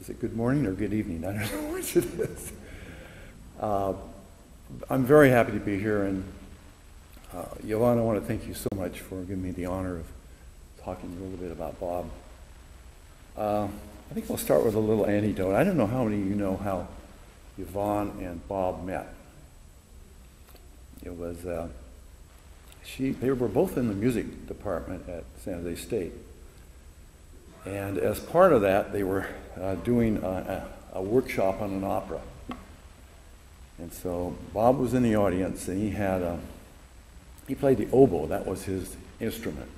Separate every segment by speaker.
Speaker 1: Is it good morning or good evening? I don't know which it is. I'm very happy to be here, and Yvonne, I want to thank you so much for giving me the honor of talking a little bit about Bob. I think I'll start with a little anecdote. I don't know how many of you know how Yvonne and Bob met. It was, they were both in the music department at San Jose State. And as part of that, they were doing a workshop on an opera. And so Bob was in the audience, and he played the oboe. That was his instrument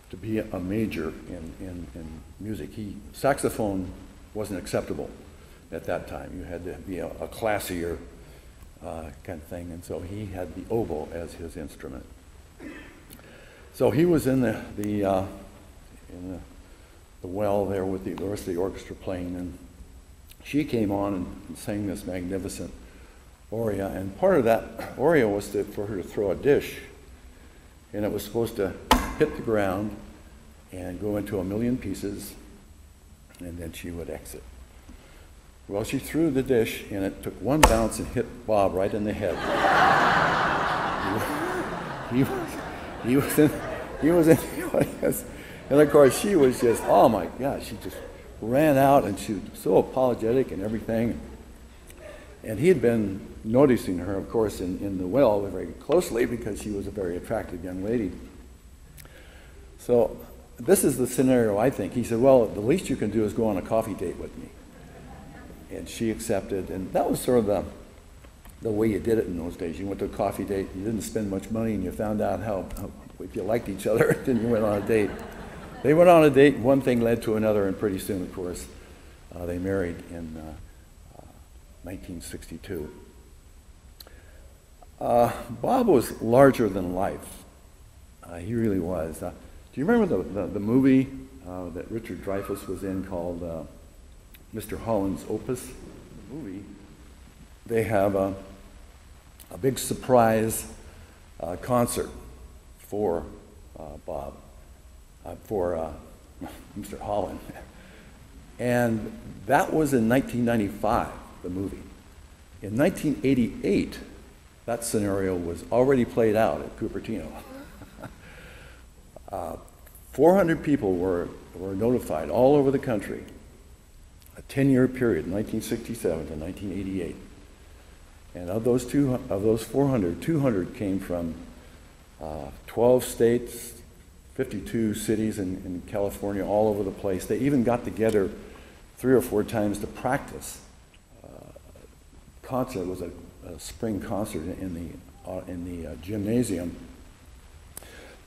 Speaker 1: to be a major in music. Saxophone wasn't acceptable at that time. You had to be a classier kind of thing, and so he had the oboe as his instrument. So he was in the well there with the rest of the orchestra playing, and she came on and sang this magnificent aria, and part of that aria was for her to throw a dish, and it was supposed to hit the ground and go into a million pieces, and then she would exit. Well, she threw the dish, and it took one bounce and hit Bob right in the head. He was in the audience. And of course, she was just, oh my gosh, she just ran out, and she was so apologetic and everything. And he had been noticing her, of course, in the well very closely because she was a very attractive young lady. So this is the scenario, I think. He said, well, the least you can do is go on a coffee date with me. And she accepted, and that was sort of the way you did it in those days. You went to a coffee date, you didn't spend much money, and you found out how if you liked each other, then you went on a date. They went on a date, one thing led to another, and pretty soon, of course, they married in 1962. Bob was larger than life. He really was. Do you remember the movie that Richard Dreyfuss was in called Mr. Holland's Opus? The movie, they have a big surprise concert for Bob. For Mr. Holland. And that was in 1995, the movie. In 1988, that scenario was already played out at Cupertino. 400 people were notified all over the country, a 10-year period, 1967 to 1988. And of those 400, 200 came from 12 states, 52 cities in California, all over the place. They even got together 3 or 4 times to practice. Concert was a spring concert in the gymnasium.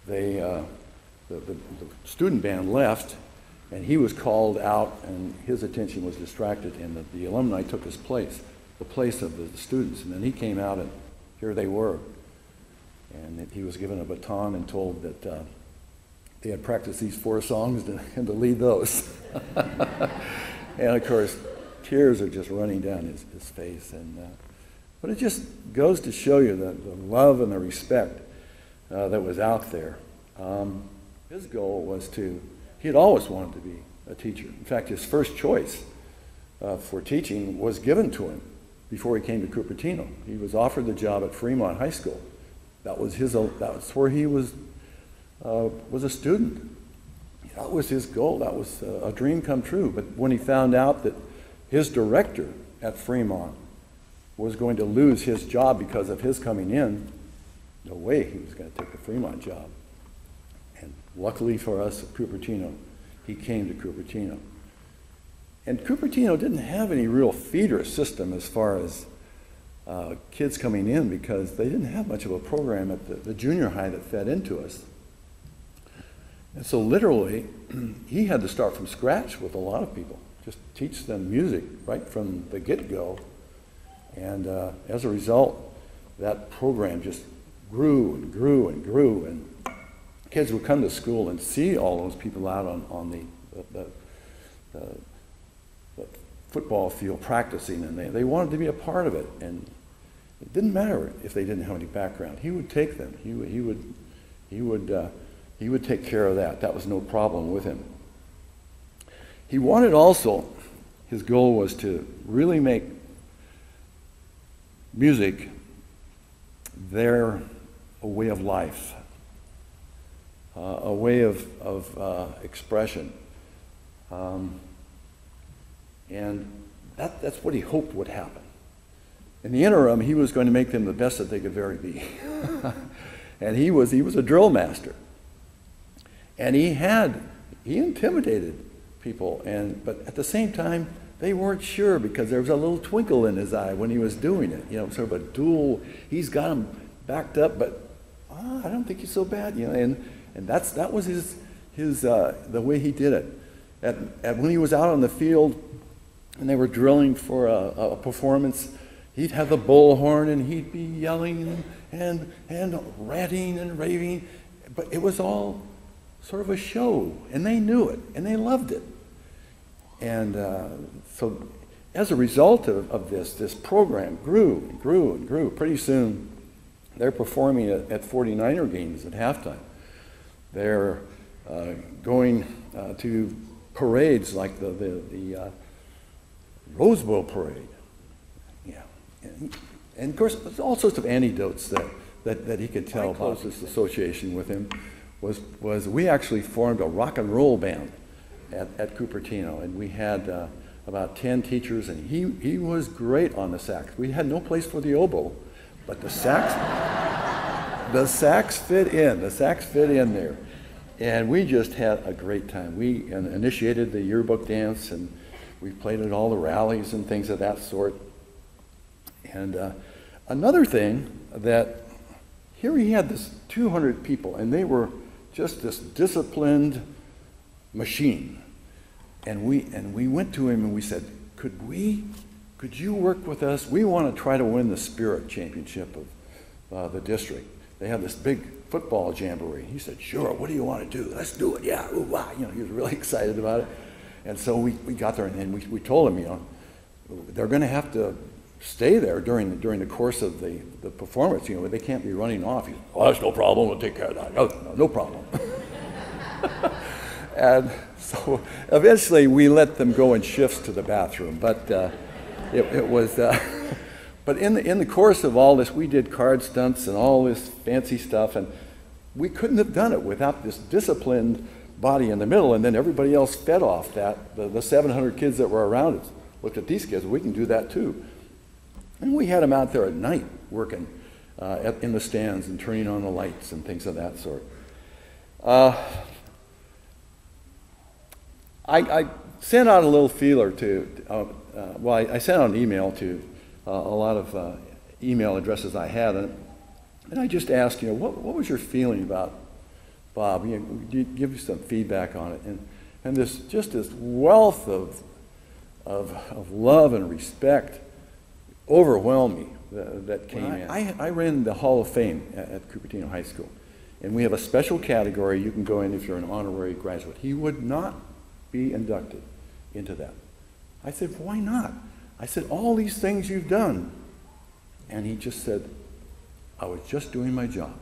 Speaker 1: The student band left, and he was called out, and his attention was distracted, and the alumni took his place, the place of the students. And then he came out, and here they were. And he was given a baton and told that they had practiced these 4 songs and to lead those. And of course, tears are just running down his face. But it just goes to show you the love and the respect that was out there. His goal was he had always wanted to be a teacher. In fact, his first choice for teaching was given to him before he came to Cupertino. He was offered the job at Fremont High School. That was where he was a student. That was his goal. That was a dream come true. But when he found out that his director at Fremont was going to lose his job because of his coming in, no way he was going to take the Fremont job. And luckily for us at Cupertino, he came to Cupertino. And Cupertino didn't have any real feeder system as far as kids coming in, because they didn't have much of a program at the junior high that fed into us. And so literally, he had to start from scratch with a lot of people, just teach them music right from the get-go. And as a result, that program just grew and grew and grew. And kids would come to school and see all those people out on the football field practicing, and they wanted to be a part of it. And it didn't matter if they didn't have any background. He would take them. He would take care of that. That was no problem with him. He wanted also, his goal was to really make music their a way of life, a way of expression. And that's what he hoped would happen. In the interim, he was going to make them the best that they could very be. And he was a drill master. And he intimidated people, but at the same time, they weren't sure because there was a little twinkle in his eye when he was doing it. Sort of a dual, he's got him backed up, but I don't think he's so bad, and that was his the way he did it. When he was out on the field and they were drilling for a performance, he'd have the bullhorn and he'd be yelling and ranting and raving, but it was all sort of a show, and they knew it and they loved it. And so as a result of this program grew and grew and grew. Pretty soon they're performing at 49er games at halftime. They're going to parades like the Rose Bowl parade. Yeah. And of course, there's all sorts of anecdotes that he could tell about this association with him was we actually formed a rock and roll band at Cupertino, and we had about 10 teachers, and he was great on the sax. We had no place for the oboe, but the sax fit in there, and we just had a great time. We initiated the yearbook dance, and we played at all the rallies and things of that sort. And another thing that here he had this 200 people, and they were just this disciplined machine. And we went to him and we said, could you work with us? We want to try to win the Spirit Championship of the district. They have this big football jamboree. He said, sure, what do you want to do? Let's do it, yeah, ooh, wow. He was really excited about it. And so we got there, and we told him, they're going to have to stay there during the course of the performance. They can't be running off. He said, oh, that's no problem, we'll take care of that. No problem. And so eventually we let them go in shifts to the bathroom, but it was. But in the course of all this, we did card stunts and all this fancy stuff, and we couldn't have done it without this disciplined body in the middle, and then everybody else fed off that. The 700 kids that were around us looked at these kids. We can do that too, and we had them out there at night working in the stands and turning on the lights and things of that sort. I sent out a little feeler I sent out an email to a lot of email addresses I had, and I just asked, what was your feeling about Bob? Give you some feedback on it, and this wealth of love and respect overwhelmed me that came in. I ran the Hall of Fame at Cupertino High School, and we have a special category you can go in if you're an honorary graduate. He would not be inducted into that. I said, why not? I said, all these things you've done. And he just said, I was just doing my job.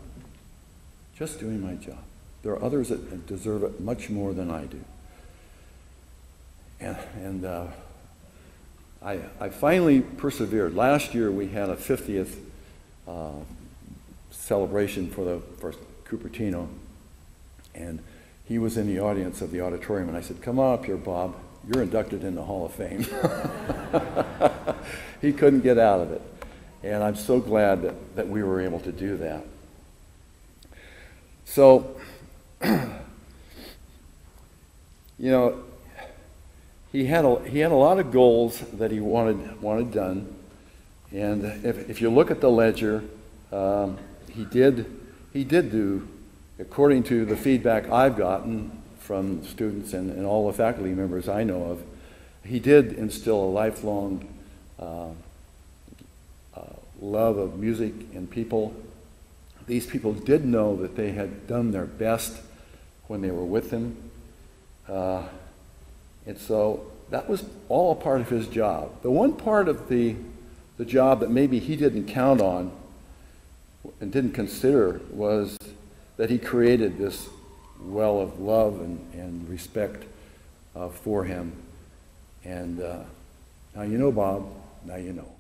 Speaker 1: Just doing my job. There are others that deserve it much more than I do. And I finally persevered. Last year we had a 50th celebration for Cupertino, and he was in the audience of the auditorium, and I said, come on up here, Bob. You're inducted in the Hall of Fame. He couldn't get out of it. And I'm so glad that we were able to do that. So, he had a lot of goals that he wanted done. And if you look at the ledger, he did do, according to the feedback I've gotten from students and all the faculty members I know of, he did instill a lifelong love of music in people. These people did know that they had done their best when they were with him. And so that was all a part of his job. The one part of the job that maybe he didn't count on and didn't consider was that he created this well of love and respect for him. And now you know, Bob, now you know.